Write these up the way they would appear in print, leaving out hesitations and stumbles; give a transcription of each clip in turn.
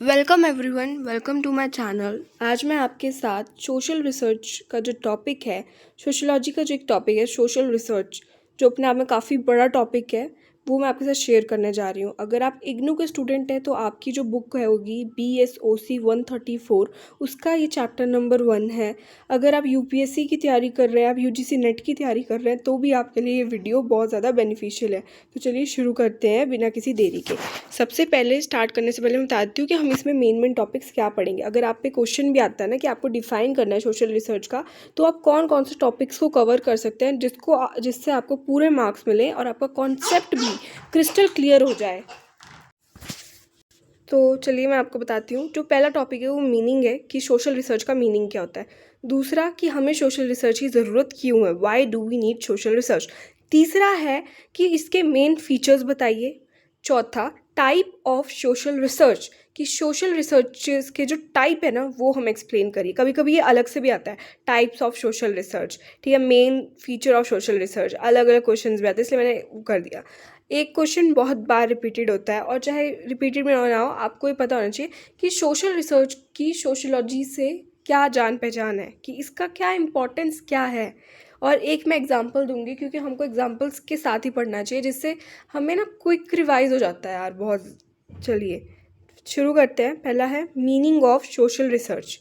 Welcome everyone, welcome to my channel. आज मैं आपके साथ सोशल रिसर्च का जो टॉपिक है, सोशोलॉजी का जो एक टॉपिक है सोशल रिसर्च, जो अपने आप में काफ़ी बड़ा टॉपिक है, वो मैं आपके साथ शेयर करने जा रही हूँ। अगर आप इग्नू के स्टूडेंट हैं तो आपकी जो बुक है होगी BSOC 134, उसका ये चैप्टर नंबर 1 है। अगर आप UPSC की तैयारी कर रहे हैं, आप UGC नेट की तैयारी कर रहे हैं, तो भी आपके लिए ये वीडियो बहुत ज़्यादा बेनिफिशियल है। तो चलिए शुरू करते हैं बिना किसी देरी के। सबसे पहले स्टार्ट करने से पहले मैं बताती हूँ कि हम इसमें मेन टॉपिक्स क्या पढ़ेंगे। अगर आप पे क्वेश्चन भी आता है ना कि आपको डिफाइन करना है सोशल रिसर्च का, तो आप कौन कौन से टॉपिक्स को कवर कर सकते हैं जिससे आपको पूरे मार्क्स मिले और आपका कॉन्सेप्ट भी क्रिस्टल क्लियर हो जाए। तो चलिए मैं आपको बताती हूँ। जो पहला टॉपिक है वो मीनिंग है कि सोशल रिसर्च का मीनिंग क्या होता है। दूसरा कि हमें सोशल रिसर्च की ज़रूरत क्यों है, why do we need social research. तीसरा है कि इसके मेन फीचर्स बताइए। चौथा, टाइप ऑफ सोशल रिसर्च, कि सोशल रिसर्च के जो टाइप है ना वो हम एक्सप्लेन करिए। कभी कभी ये अलग से भी आता है, टाइप्स ऑफ सोशल रिसर्च, ठीक है। Main feature of social research, अलग अलग क्वेश्चंस भी आते हैं, इसलिए मैंने वो कर दिया। एक क्वेश्चन बहुत बार रिपीटेड होता है, और चाहे रिपीटेड में ना हो, आपको ये पता होना चाहिए कि सोशल रिसर्च की सोशोलॉजी से क्या जान पहचान है, कि इसका क्या इम्पोर्टेंस क्या है। और एक मैं एग्जांपल दूंगी, क्योंकि हमको एग्जांपल्स के साथ ही पढ़ना चाहिए, जिससे हमें ना क्विक रिवाइज हो जाता है यार बहुत। चलिए शुरू करते हैं। पहला है meaning of social research.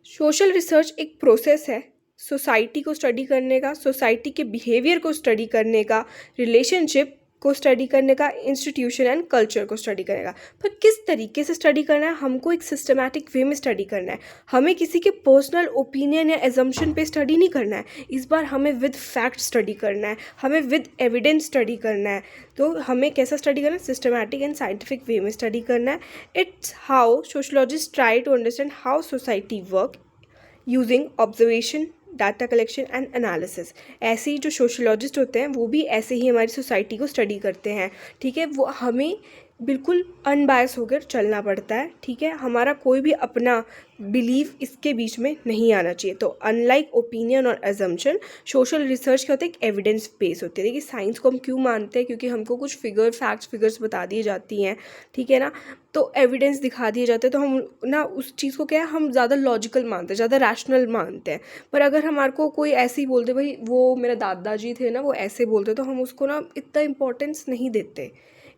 Social research एक प्रोसेस है सोसाइटी को स्टडी करने का, सोसाइटी के बिहेवियर को स्टडी करने का, रिलेशनशिप को स्टडी करने का, इंस्टीट्यूशन एंड कल्चर को स्टडी करने का। पर किस तरीके से स्टडी करना है, हमको एक सिस्टमैटिक वे में स्टडी करना है। हमें किसी के पर्सनल ओपिनियन या एजम्पशन पे स्टडी नहीं करना है। इस बार हमें विद फैक्ट स्टडी करना है, हमें विद एविडेंस स्टडी करना है। तो हमें कैसा स्टडी करना है, सिस्टमैटिक एंड साइंटिफिक वे में स्टडी करना है। It's how sociologist try to understand how society work using observation, data collection and analysis. ऐसे ही जो सोशोलॉजिस्ट होते हैं वो भी ऐसे ही हमारी सोसाइटी को स्टडी करते हैं, ठीक है। वो हमें बिल्कुल अनबायस होकर चलना पड़ता है, ठीक है। हमारा कोई भी अपना बिलीव इसके बीच में नहीं आना चाहिए। तो अनलाइक ओपिनियन और एजम्पशन, सोशल रिसर्च क्या होता है, एक एविडेंस बेस होती है। देखिए साइंस को हम क्यों मानते हैं, क्योंकि हमको कुछ फिगर्स बता दी जाती हैं, ठीक है ना। तो एविडेंस दिखा दिए जाते हैं, तो हम ना उस चीज़ को क्या है, हम ज़्यादा लॉजिकल मानते हैं, ज़्यादा रैशनल मानते हैं। पर अगर हमारे को कोई ऐसे ही बोलते भाई वो मेरे दादाजी थे ना वो ऐसे बोलते, तो हम उसको ना इतना इंपॉर्टेंस नहीं देते।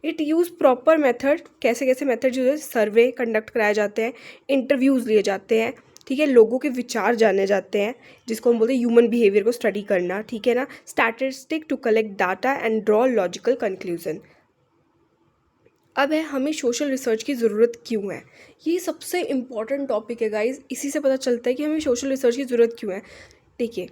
इट यूज़ प्रॉपर मेथड, कैसे कैसे मेथड यूज है, सर्वे कंडक्ट कराए जाते हैं, इंटरव्यूज़ लिए जाते हैं, ठीक है। लोगों के विचार जाने जाते हैं, जिसको हम बोलते हैं ह्यूमन बिहेवियर को स्टडी करना, ठीक है ना। Statistic to collect data and draw logical conclusion. अब है हमें सोशल रिसर्च की ज़रूरत क्यों है। ये सबसे इम्पॉर्टेंट टॉपिक है गाइज, इसी से पता चलता है कि हमें सोशल रिसर्च की ज़रूरत क्यों है। देखिए,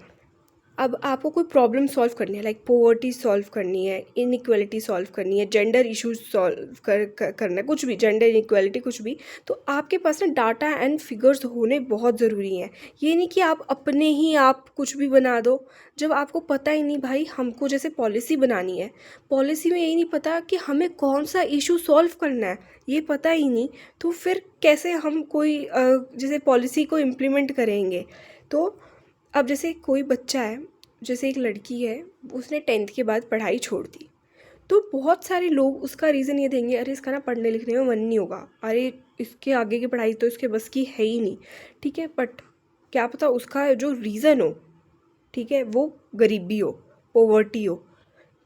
अब आपको कोई प्रॉब्लम सॉल्व करनी है, लाइक पोवर्टी सॉल्व करनी है, इनइक्वालिटी सॉल्व करनी है, जेंडर इश्यूज सॉल्व करना है, कुछ भी, जेंडर इनइक्वालिटी कुछ भी, तो आपके पास ना डाटा एंड फिगर्स होने बहुत ज़रूरी हैं। ये नहीं कि आप कुछ भी बना दो, जब आपको पता ही नहीं भाई। हमको जैसे पॉलिसी बनानी है, पॉलिसी में यही नहीं पता कि हमें कौन सा इशू सॉल्व करना है, ये पता ही नहीं, तो फिर कैसे हम कोई जैसे पॉलिसी को इम्प्लीमेंट करेंगे। तो अब जैसे कोई बच्चा है, जैसे एक लड़की है, उसने 10th के बाद पढ़ाई छोड़ दी, तो बहुत सारे लोग उसका रीज़न ये देंगे, अरे इसका ना पढ़ने लिखने में मन नहीं होगा, अरे इसके आगे की पढ़ाई तो इसके बस की है ही नहीं, ठीक है। बट क्या पता उसका जो रीज़न हो, ठीक है, वो गरीबी हो, पोवर्टी हो,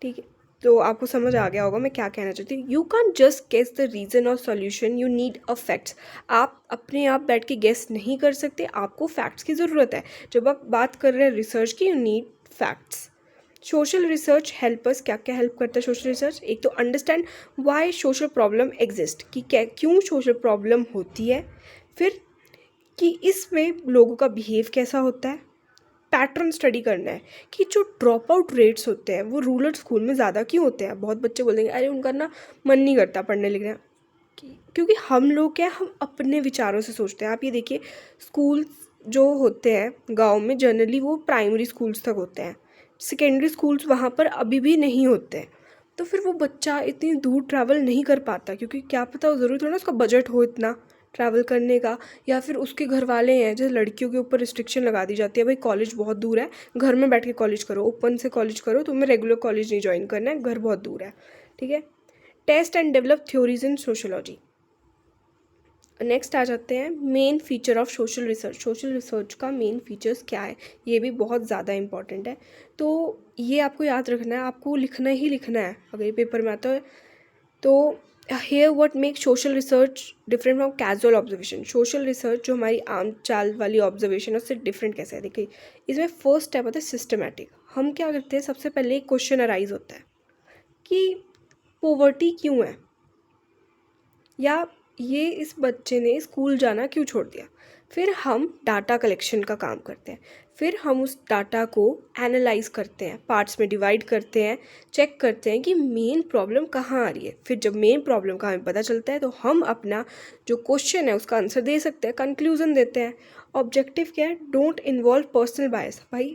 ठीक है। तो आपको समझ आ गया होगा मैं क्या कहना चाहती हूँ। You can just guess the reason और solution, you need a facts. आप अपने आप बैठ के गेस नहीं कर सकते, आपको फैक्ट्स की ज़रूरत है। जब आप बात कर रहे हैं रिसर्च की, you need facts. Social research helpers, क्या क्या हेल्प करता है सोशल रिसर्च। एक तो understand why social problem exist, कि क्या क्यों सोशल प्रॉब्लम होती है। फिर कि इसमें लोगों का बिहेव कैसा होता है। पैटर्न स्टडी करना है कि जो ड्रॉप आउट रेट्स होते हैं वो रूरल स्कूल में ज़्यादा क्यों होते हैं। बहुत बच्चे बोलेंगे अरे उनका ना मन नहीं करता पढ़ने लिखने, क्योंकि हम लोग क्या, हम अपने विचारों से सोचते हैं। आप ये देखिए, स्कूल जो होते हैं गांव में जनरली वो प्राइमरी स्कूल्स तक होते हैं, सेकेंडरी स्कूल्स वहाँ पर अभी भी नहीं होते हैं। तो फिर वो बच्चा इतनी दूर ट्रैवल नहीं कर पाता, क्योंकि क्या पता ज़रूरी थोड़ा ना उसका बजट हो इतना ट्रैवल करने का, या फिर उसके घर वाले हैं, जैसे लड़कियों के ऊपर रिस्ट्रिक्शन लगा दी जाती है, भाई कॉलेज बहुत दूर है, घर में बैठ के कॉलेज करो, ओपन से कॉलेज करो, तुम्हें रेगुलर कॉलेज नहीं ज्वाइन करना है, घर बहुत दूर है, ठीक है। Test and develop theories in sociology. Next आ जाते हैं main feature of social research. Social research का मेन फीचर्स क्या है, ये भी बहुत ज़्यादा इंपॉर्टेंट है। तो ये आपको याद रखना है, आपको लिखना ही लिखना है अगर ये पेपर में आता है। तो here what make social research different from casual observation. Social research जो हमारी आम चाल वाली ऑब्जर्वेशन है उससे डिफरेंट कैसे है, देखिए इसमें फर्स्ट स्टेप होता है सिस्टमैटिक। हम क्या करते हैं, सबसे पहले एक क्वेश्चन अराइज होता है कि पोवर्टी क्यों है, या ये इस बच्चे ने स्कूल जाना क्यों छोड़ दिया। फिर हम डाटा कलेक्शन का काम करते हैं, फिर हम उस डाटा को एनालाइज करते हैं, पार्ट्स में डिवाइड करते हैं, चेक करते हैं कि मेन प्रॉब्लम कहाँ आ रही है। फिर जब मेन प्रॉब्लम का हमें पता चलता है तो हम अपना जो क्वेश्चन है उसका आंसर दे सकते हैं, कंक्लूजन देते हैं। ऑब्जेक्टिव क्या है, डोंट इन्वॉल्व पर्सनल बायस। भाई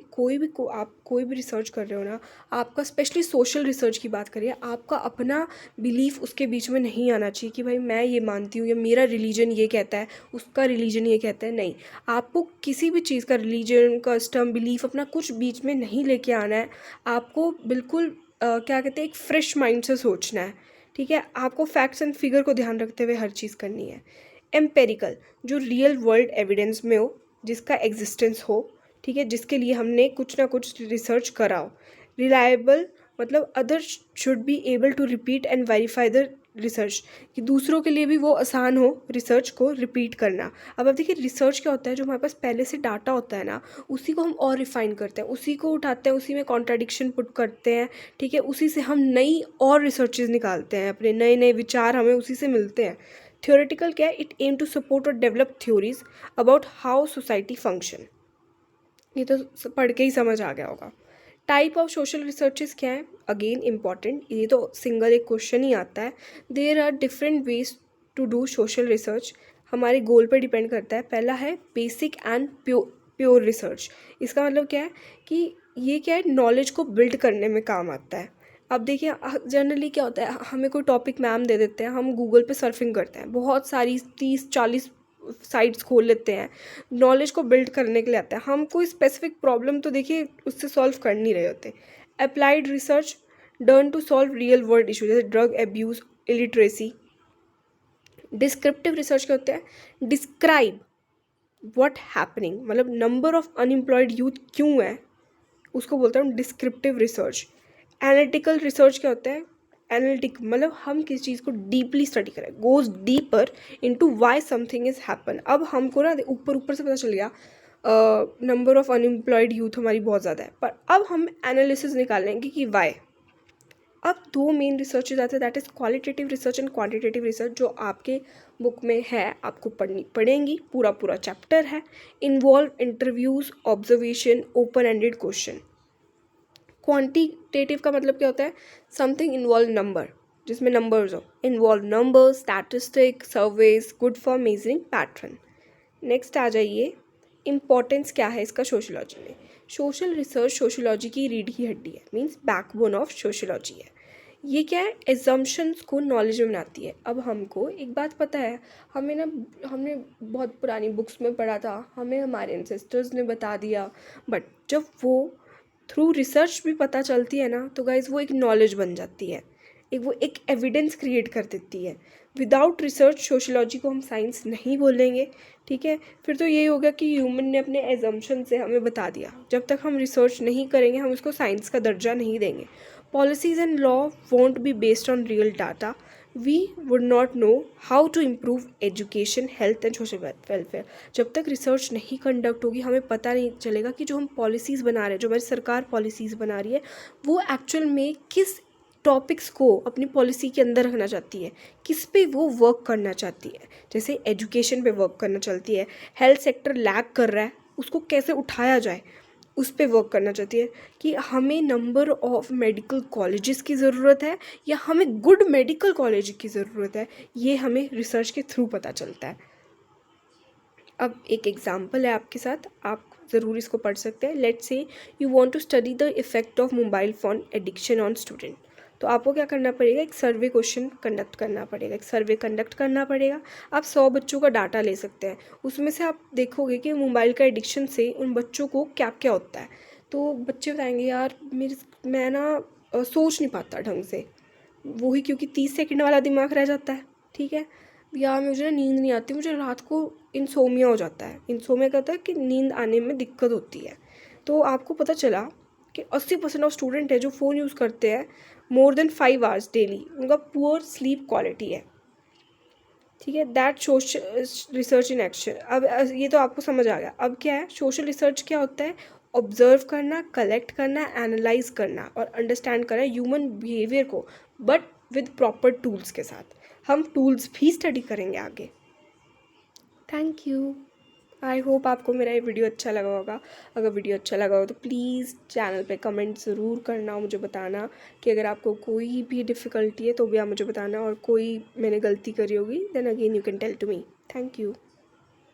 आप कोई भी रिसर्च कर रहे हो ना, आपका स्पेशली सोशल रिसर्च की बात करिए, आपका अपना बिलीफ उसके बीच में नहीं आना चाहिए कि भाई मैं ये मानती हूँ या मेरा रिलीजन ये कहता है, उसका रिलीजन ये कहता है। नहीं, आपको किसी भी चीज़ का रिलीजन, कस्टम, बिलीफ अपना कुछ बीच में नहीं लेके आना है। आपको बिल्कुल क्या कहते हैं, एक फ्रेश माइंड से सोचना है। ठीक है, आपको फैक्ट्स एंड फिगर को ध्यान रखते हुए हर चीज़ करनी है। एम्पेरिकल, जो रियल वर्ल्ड एविडेंस में हो, जिसका एग्जिस्टेंस हो, ठीक है, जिसके लिए हमने कुछ ना कुछ रिसर्च करा हो। रिलायबल, मतलब others should be able to repeat and verify the research, कि दूसरों के लिए भी वो आसान हो रिसर्च को रिपीट करना। अब देखिए रिसर्च क्या होता है, जो हमारे पास पहले से डाटा होता है ना, उसी को हम और रिफाइन करते हैं, उसी को उठाते हैं, उसी में कॉन्ट्राडिक्शन पुट करते हैं। ठीक है, उसी से हम नई और रिसर्चेज निकालते हैं, अपने नए नए विचार हमें उसी से मिलते हैं। थ्योरेटिकल क्या है, इट एम टू सपोर्ट और develop theories about how society function. ये तो पढ़ के ही समझ आ गया होगा। टाइप ऑफ सोशल रिसर्चेस क्या है, अगेन इम्पॉर्टेंट, ये तो सिंगल एक क्वेश्चन ही आता है। There are different ways to do social research, हमारे गोल पर डिपेंड करता है। पहला है बेसिक एंड प्योर रिसर्च। इसका मतलब क्या है कि ये क्या है, नॉलेज को बिल्ड करने में काम आता है। अब देखिए जनरली क्या होता है, हमें कोई टॉपिक मैम दे देते हैं, हम गूगल पे सर्फिंग करते हैं, बहुत सारी 30-40 साइट्स खोल लेते हैं, नॉलेज को बिल्ड करने के लिए आता है। हम कोई स्पेसिफिक प्रॉब्लम तो देखिए उससे सॉल्व कर नहीं रहे होते। Applied research done to solve real world issue, जैसे drug abuse, illiteracy. Descriptive research क्या होता है, डिस्क्राइब व्हाट हैपनिंग, मतलब नंबर ऑफ अनएम्प्लॉयड यूथ क्यों है, उसको बोलते हैं डिस्क्रिप्टिव रिसर्च। एनालिटिकल रिसर्च क्या होता है, एनालिटिक मतलब हम किसी चीज़ को डीपली स्टडी करें, goes deeper into why something is happen. अब हमको ना ऊपर ऊपर से पता चल गया नंबर ऑफ अनएम्प्लॉयड यूथ हमारी बहुत ज़्यादा है, पर अब हम एनालिसिस निकालेंगे कि वाई। अब दो मेन रिसर्चेज आते हैं, that is qualitative research and quantitative research, जो आपके बुक में है, आपको पढ़नी पड़ेंगी, पूरा पूरा चैप्टर है। Involve interviews, observation, open ended question. Quantitative का मतलब क्या होता है, समथिंग इन्वॉल्व नंबर, जिसमें नंबर्स हो, involve number, statistic, surveys, good for measuring pattern. Next आ जाइए, इम्पॉर्टेंस क्या है इसका सोशोलॉजी में। सोशल रिसर्च सोशोलॉजी की रीढ़ की हड्डी है, मीन्स बैकबोन ऑफ सोशोलॉजी है। ये क्या है, एजम्पशंस को नॉलेज में बनाती है। अब हमको एक बात पता है, हमने बहुत पुरानी बुक्स में पढ़ा था, हमें हमारे एंसेस्टर्स ने बता दिया, बट जब वो थ्रू रिसर्च भी पता चलती है ना, तो गाइज वो एक नॉलेज बन जाती है, वो एक एविडेंस क्रिएट कर देती है। विदाउट रिसर्च सोशोलॉजी को हम साइंस नहीं बोलेंगे। ठीक है, फिर तो यही होगा कि ह्यूमन ने अपने एजम्पशन से हमें बता दिया। जब तक हम रिसर्च नहीं करेंगे हम उसको साइंस का दर्जा नहीं देंगे। Policies and law won't be based on real data, we would not know how to improve education, health and social welfare. जब तक रिसर्च नहीं कंडक्ट होगी हमें पता नहीं चलेगा कि जो हम पॉलिसीज़ बना रहे हैं, जो हमारी सरकार पॉलिसीज़ बना रही है, वो एक्चुअल में किस टॉपिक्स को अपनी पॉलिसी के अंदर रखना चाहती है, किस पे वो वर्क करना चाहती है। जैसे एजुकेशन पे वर्क करना चाहती है, हेल्थ सेक्टर लैग कर रहा है, उसको कैसे उठाया जाए, उस पे वर्क करना चाहती है, कि हमें नंबर ऑफ मेडिकल कॉलेजेस की ज़रूरत है या हमें गुड मेडिकल कॉलेज की ज़रूरत है, ये हमें रिसर्च के थ्रू पता चलता है। अब एक एग्जांपल है आपके साथ, आप ज़रूर इसको पढ़ सकते हैं। Let's say you want to study the effect of mobile phone addiction on student. तो आपको क्या करना पड़ेगा, एक सर्वे क्वेश्चन कंडक्ट करना पड़ेगा, एक सर्वे कंडक्ट करना पड़ेगा। आप 100 बच्चों का डाटा ले सकते हैं, उसमें से आप देखोगे कि मोबाइल का एडिक्शन से उन बच्चों को क्या क्या होता है। तो बच्चे बताएंगे यार मैं ना सोच नहीं पाता ढंग से, वही क्योंकि 30 सेकंड वाला दिमाग रह जाता है। ठीक है, या मुझे ना नींद नहीं आती, मुझे रात को इंसोमिया हो जाता है। इंसोमिया क्या होता है कि नींद आने में दिक्कत होती है। तो आपको पता चला कि 80% ऑफ स्टूडेंट है जो फ़ोन यूज़ करते हैं मोर देन 5 आवर्स डेली, उनका पुअर स्लीप क्वालिटी है। ठीक है, that social research in action. अब ये तो आपको समझ आ गया। अब क्या है सोशल रिसर्च, क्या होता है? ऑब्जर्व करना, कलेक्ट करना, एनालाइज करना और अंडरस्टैंड करना ह्यूमन बिहेवियर को, बट विद प्रॉपर टूल्स के साथ। हम टूल्स भी स्टडी करेंगे आगे। Thank you. आई होप आपको मेरा ये वीडियो अच्छा लगा होगा। अगर वीडियो अच्छा लगा हो तो प्लीज़ चैनल पे कमेंट ज़रूर करना और मुझे बताना कि अगर आपको कोई भी डिफ़िकल्टी है तो भी आप मुझे बताना, और कोई मैंने गलती करी होगी then again you can tell to me. Thank you.